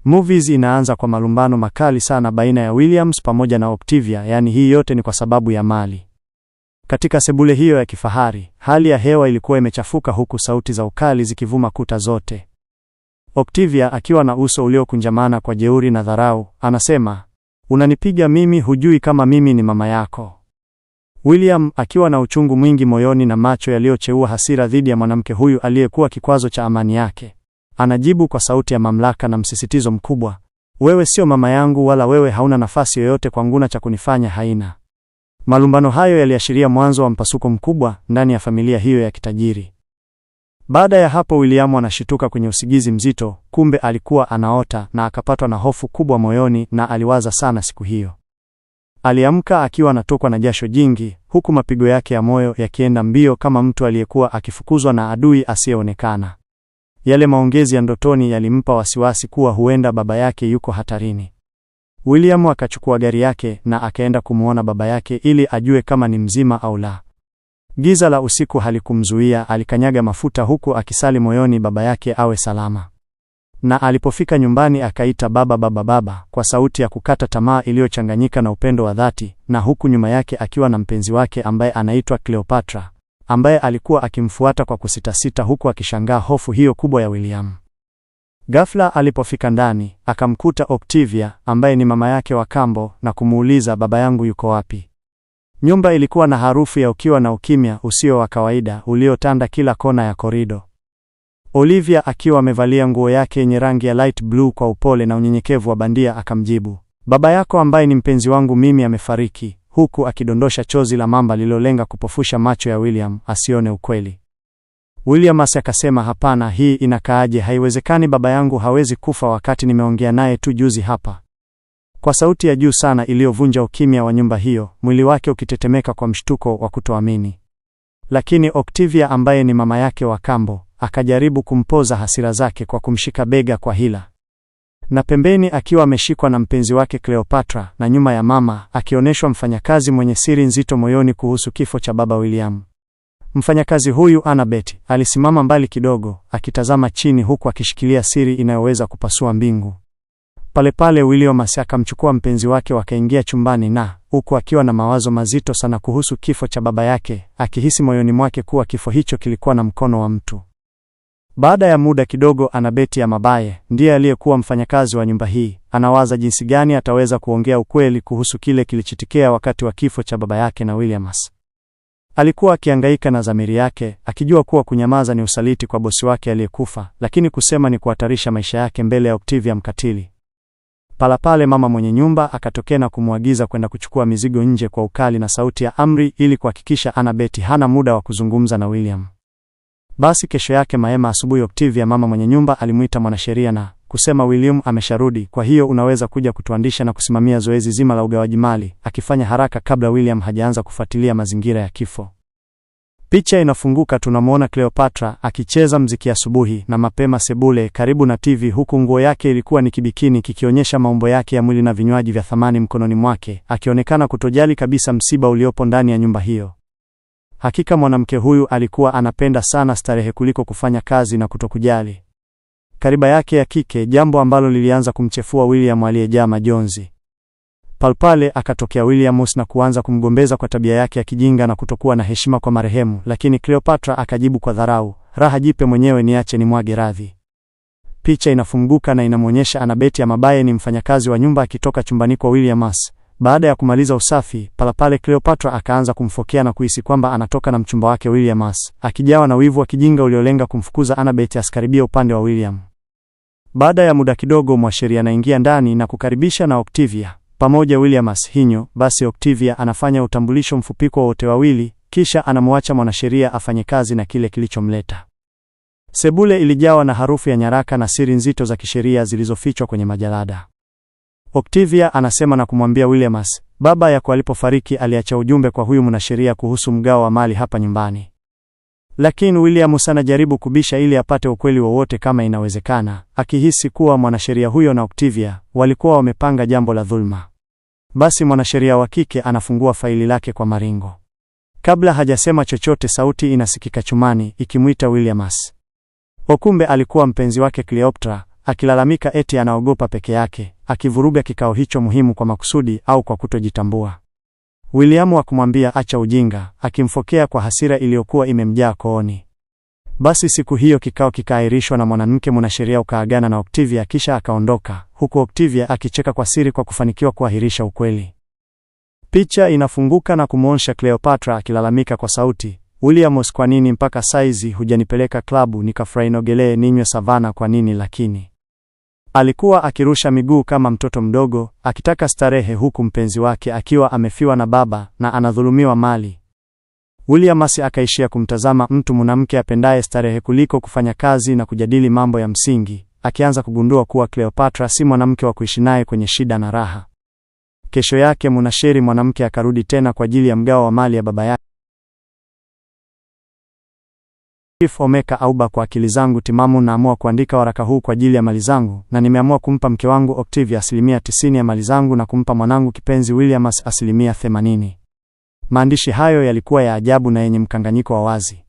Movies inaanza kwa malumbano makali sana baina ya Williams pamoja na Octavia, yani hii yote ni kwa sababu ya mali. Katika sebule hiyo ya kifahari, hali ya hewa ilikuwa imechafuka huku sauti za ukali zikivuma kuta zote. Octavia akiwa na uso uliokunjamana kwa jeuri na dharau, anasema, "Unanipiga mimi, hujui kama mimi ni mama yako." William akiwa na uchungu mwingi moyoni na macho yaliyocheua hasira dhidi ya mwanamke huyu aliyekuwa kikwazo cha amani yake, anajibu kwa sauti ya mamlaka na msisitizo mkubwa, "Wewe sio mama yangu wala wewe hauna nafasi yoyote kwangu na cha kunifanya haina." Malumbano hayo yaliashiria mwanzo wa mpasuko mkubwa ndani ya familia hiyo ya kitajiri. Baada ya hapo William anashituka kwenye usingizi mzito, kumbe alikuwa anaota na akapatwa na hofu kubwa moyoni na aliwaza sana siku hiyo. Aliamka akiwa anatokwa na jasho jingi, huku mapigo yake ya moyo yakienda mbio kama mtu aliyekuwa akifukuzwa na adui asiyeonekana. Yale maongezi ya ndotoni yalimpa wasiwasi kuwa huenda baba yake yuko hatarini. William akachukua gari yake na akaenda kumuona baba yake ili ajue kama ni mzima au la. Giza la usiku halikumzuia, alikanyaga mafuta huku akisali moyoni baba yake awe salama. Na alipofika nyumbani akaita baba baba baba kwa sauti ya kukata tamaa iliyochanganyika na upendo wa dhati, na huku nyuma yake akiwa na mpenzi wake ambaye anaitwa Cleopatra, ambaye alikuwa akimfuata kwa kusitasita huku akishangaa hofu hiyo kubwa ya William. Ghafla alipofika ndani, akamkuta Octavia ambaye ni mama yake wa kambo na kumuuliza, "Baba yangu yuko wapi?" Nyumba ilikuwa na harufu ya ukiwa na ukimya usio wa kawaida uliotanda kila kona ya korido. Olivia akiwa amevalia nguo yake yenye rangi ya light blue kwa upole na unyenyekevu wa bandia akamjibu, "Baba yako ambaye ni mpenzi wangu mimi amefariki," huku akidondosha chozi la mamba lilolenga kupofusha macho ya William asione ukweli. William akasema, "Hapana, hii inakaaje? Haiwezekani, baba yangu hawezi kufa wakati nimeongea naye tu juzi hapa." Kwa sauti ya juu sana iliyovunja ukimya wa nyumba hiyo, mwili wake ukitetemeka kwa mshtuko wa kutoamini. Lakini Octavia ambaye ni mama yake wa kambo, akajaribu kumpoza hasira zake kwa kumshika bega kwa hila. Na pembeni akiwa ameshikwa na mpenzi wake Cleopatra, na nyuma ya mama akioneshwa mfanyakazi mwenye siri nzito moyoni kuhusu kifo cha baba William. Mfanyakazi huyu Annabeth alisimama mbali kidogo, akitazama chini huku akishikilia siri inayoweza kupasua mbingu. Pale William akamchukua mpenzi wake wakaingia chumbani na huku akiwa na mawazo mazito sana kuhusu kifo cha baba yake, akihisi moyoni mwake kuwa kifo hicho kilikuwa na mkono wa mtu. Baada ya muda kidogo, Annabeth ya Mabaye ndiye aliyekuwa mfanyakazi wa nyumba hii, anawaza jinsi gani ataweza kuongea ukweli kuhusu kile kilichotokea wakati wa kifo cha baba yake na Williams. Alikuwa akihangaika na dhamiri yake, akijua kuwa kunyamaza ni usaliti kwa bosi wake aliyekufa, lakini kusema ni kuhatarisha maisha yake mbele ya Octavia mkatili. Pale mama mwenye nyumba akatokea na kumwagiza kwenda kuchukua mizigo nje kwa ukali na sauti ya amri ili kuhakikisha Annabeth hana muda wa kuzungumza na William. Basi kesho yake mapema asubuhi, Octavia mama mwenye nyumba alimuita mwanasheria na kusema, "William amesharudi, kwa hiyo unaweza kuja kutuandisha na kusimamia zoezi zima la ugawaji mali," akifanya haraka kabla William hajaanza kufuatilia mazingira ya kifo. Picha inafunguka, tunamuona Cleopatra akicheza mziki asubuhi na mapema sebule karibu na TV, huku nguo yake ilikuwa ni kibikini kikionyesha maumbo yake ya mwili na vinywaji vya thamani mkononi mwake, akionekana kutojali kabisa msiba uliopo ndani ya nyumba hiyo. Hakika mwanamke huyu alikuwa anapenda sana starehe kuliko kufanya kazi na kutokujali kariba yake ya kike, jambo ambalo lilianza kumchefua William aliyejaa majonzi. Pale akatokea Williams na kuanza kumgombeza kwa tabia yake ya kijinga na kutokuwa na heshima kwa marehemu, lakini Cleopatra akajibu kwa dharau, "Raha jipe mwenyewe, niache ni mwage radhi." Picha inafunguka na inamuonyesha Annabeth ya Mabaye ni mfanyakazi wa nyumba akitoka chumbani kwa Williams. Baada ya kumaliza usafi, pale Cleopatra akaanza kumfokea na kuhisi kwamba anatoka na mchumba wake Williams, akijawa na wivu wa kijinga uliolenga kumfukuza Annabeth asikaribia upande wa William. Baada ya muda kidogo, mwasheria anaingia ndani na kukaribisha na Octavia pamoja Williams hinyo. Basi Octavia anafanya utambulisho mfupi kwa wote wawili, kisha anamwacha mwanasheria afanye kazi na kile kilichomleta. Sebule ilijawa na harufu ya nyaraka na siri nzito za kisheria zilizofichwa kwenye majalada. Octavia anasema na kumwambia Williams, "Baba yako alipofariki aliacha ujumbe kwa huyu mwanasheria kuhusu mgao wa mali hapa nyumbani." Lakini Williams anajaribu kubisha ili apate ukweli wowote kama inawezekana, akihisi kuwa mwanasheria huyo na Octavia walikuwa wamepanga jambo la dhulma. Basi mwanasheria wa kike anafungua faili lake kwa maringo. Kabla hajasema chochote, sauti inasikika chumani ikimuita Williams. Kumbe alikuwa mpenzi wake Cleopatra, akilalamika eti anaogopa peke yake, akivuruga kikao hicho muhimu kwa makusudi au kwa kutojitambua. William akamwambia acha ujinga, akimfokea kwa hasira iliyokuwa imemjaa kooni. Basi siku hiyo kikao kikaahirishwa na mwanamke mwanasheria ukaagana na Octavia kisha akaondoka, huku Octavia akicheka kwa siri kwa kufanikiwa kuahirisha ukweli. Picha inafunguka na kumuonyesha Cleopatra akilalamika kwa sauti, Williams, kwa nini mpaka saizi hujanipeleka klabu nikafurahi nogelee ninywe savana kwa nini? Lakini alikuwa akirusha miguu kama mtoto mdogo, akitaka starehe huku mpenzi wake akiwa amefiwa na baba na anadhulumiwa mali. Williams akaishia kumtazama mtu mwanamke apendaye starehe kuliko kufanya kazi na kujadili mambo ya msingi, akianza kugundua kuwa Cleopatra si mwanamke wa kuishi naye kwenye shida na raha. Kesho yake mwanasheria mwanamke akarudi tena kwa ajili ya mgao wa mali ya baba yake. Chief Omeka Auba, kwa akili zangu timamu naamua kuandika waraka huu kwa ajili ya mali zangu, na nimeamua kumpa mke wangu Octavia 90% ya mali zangu na kumpa mwanangu kipenzi Williams 80%. Maandishi hayo yalikuwa ya ajabu na yenye mkanganyiko wa wazi.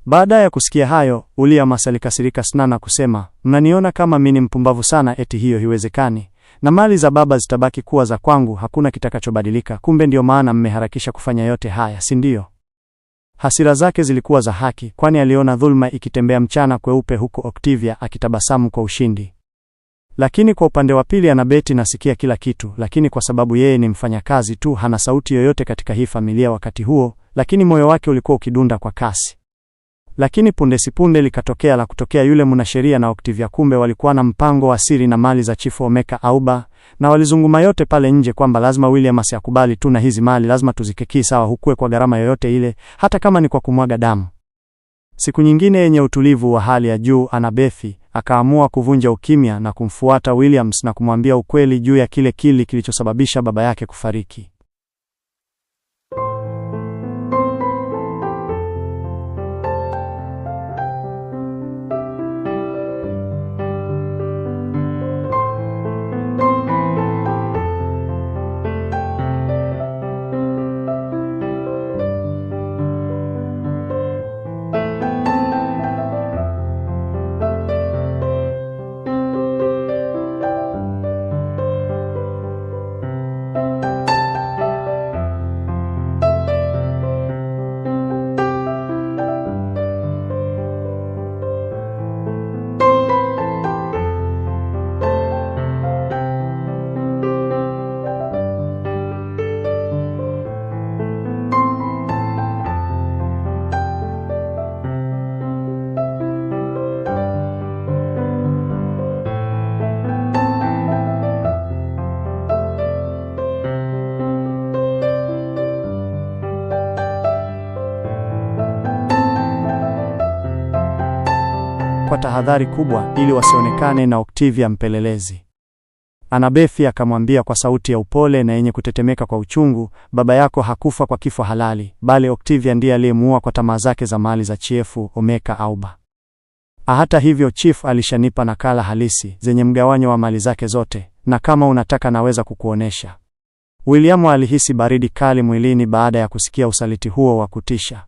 Baada ya kusikia hayo, Williams alikasirika sana na kusema, mnaniona kama mimi ni mpumbavu sana? Eti hiyo hiwezekani, na mali za baba zitabaki kuwa za kwangu, hakuna kitakachobadilika. Kumbe ndio maana mmeharakisha kufanya yote haya, si ndio? Hasira zake zilikuwa za haki, kwani aliona dhulma ikitembea mchana kweupe huko Octavia akitabasamu kwa ushindi. Lakini kwa upande wa pili Anabeti nasikia kila kitu, lakini kwa sababu yeye ni mfanyakazi tu hana sauti yoyote katika hii familia wakati huo, lakini moyo wake ulikuwa ukidunda kwa kasi. Lakini punde sipunde likatokea la kutokea. Yule mwanasheria na Octavia kumbe walikuwa na mpango wa siri na mali za Chief Omeka Auba, na walizungumza yote pale nje kwamba lazima Williams akubali tu na hizi mali lazima tuzikeki sawa, hukue kwa gharama yoyote ile, hata kama ni kwa kumwaga damu. Siku nyingine yenye utulivu wa hali ya juu, Anabethi akaamua kuvunja ukimya na kumfuata Williams na kumwambia ukweli juu ya kile kilichosababisha baba yake kufariki. Kwa tahadhari kubwa ili wasionekane na Octavia mpelelezi. Anabethi akamwambia kwa sauti ya upole na yenye kutetemeka kwa uchungu, baba yako hakufa kwa kifo halali, bali Octavia ndiye aliyemuua kwa tamaa zake za mali za Chief Omeka Auba. Hata hivyo Chief alishanipa nakala halisi zenye mgawanyo wa mali zake zote, na kama unataka naweza kukuonesha. William alihisi baridi kali mwilini baada ya kusikia usaliti huo wa kutisha.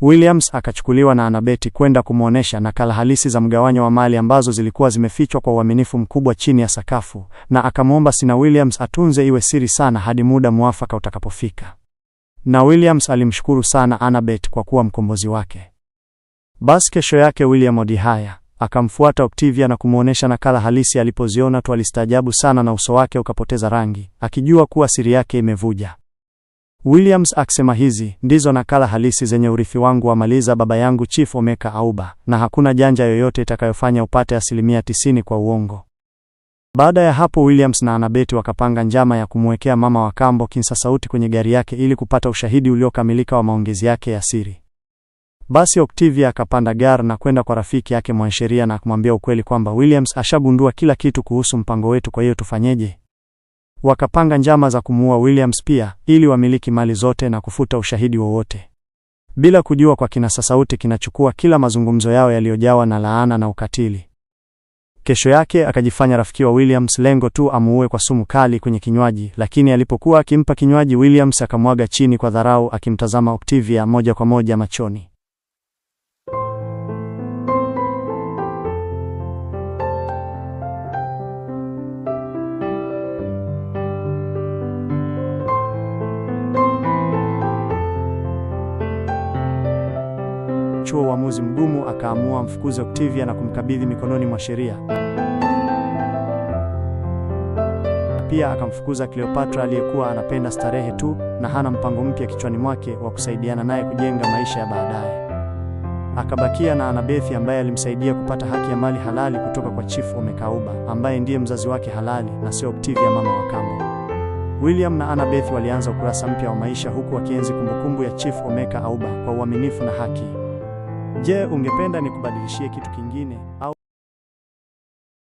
Williams akachukuliwa na Anabeti kwenda kumuonesha nakala halisi za mgawanyo wa mali ambazo zilikuwa zimefichwa kwa uaminifu mkubwa chini ya sakafu, na akamwomba Sina Williams atunze iwe siri sana hadi muda muafaka utakapofika. Na Williams alimshukuru sana Anabeti kwa kuwa mkombozi wake. Basi kesho yake William Odihaya akamfuata Octavia na kumuonesha nakala halisi. Alipoziona tu alistaajabu sana na uso wake ukapoteza rangi, akijua kuwa siri yake imevuja. Williams akisema, hizi ndizo nakala halisi zenye urithi wangu wa mali za baba yangu Chief Omeka Auba, na hakuna janja yoyote itakayofanya upate 90% kwa uongo. Baada ya hapo Williams na Anabeti wakapanga njama ya kumwekea mama wa kambo kinsa sauti kwenye gari yake ili kupata ushahidi uliokamilika wa maongezi yake ya siri. Basi Octavia akapanda gari na kwenda kwa rafiki yake mwanasheria na kumwambia ukweli kwamba Williams ashagundua kila kitu kuhusu mpango wetu, kwa hiyo tufanyeje? Wakapanga njama za kumuua Williams pia ili wamiliki mali zote na kufuta ushahidi wowote. Bila kujua kwa kinasa sauti kinachukua kila mazungumzo yao yaliyojawa na laana na ukatili. Kesho yake akajifanya rafiki wa Williams, lengo tu amuue kwa sumu kali kwenye kinywaji, lakini alipokuwa akimpa kinywaji Williams akamwaga chini kwa dharau, akimtazama Octavia moja kwa moja machoni. alipochukua uamuzi mgumu, akaamua mfukuze Octavia na kumkabidhi mikononi mwa sheria. Pia akamfukuza Cleopatra aliyekuwa anapenda starehe tu na hana mpango mpya kichwani mwake wa kusaidiana naye kujenga maisha ya baadaye. Akabakia na Annabeth ambaye alimsaidia kupata haki ya mali halali kutoka kwa Chief Omekauba, ambaye ndiye mzazi wake halali na sio Octavia mama wa kambo. William na Annabeth walianza ukurasa mpya wa maisha huku wakienzi kumbukumbu ya Chief Omekauba kwa uaminifu na haki. Je, ungependa nikubadilishie kitu kingine au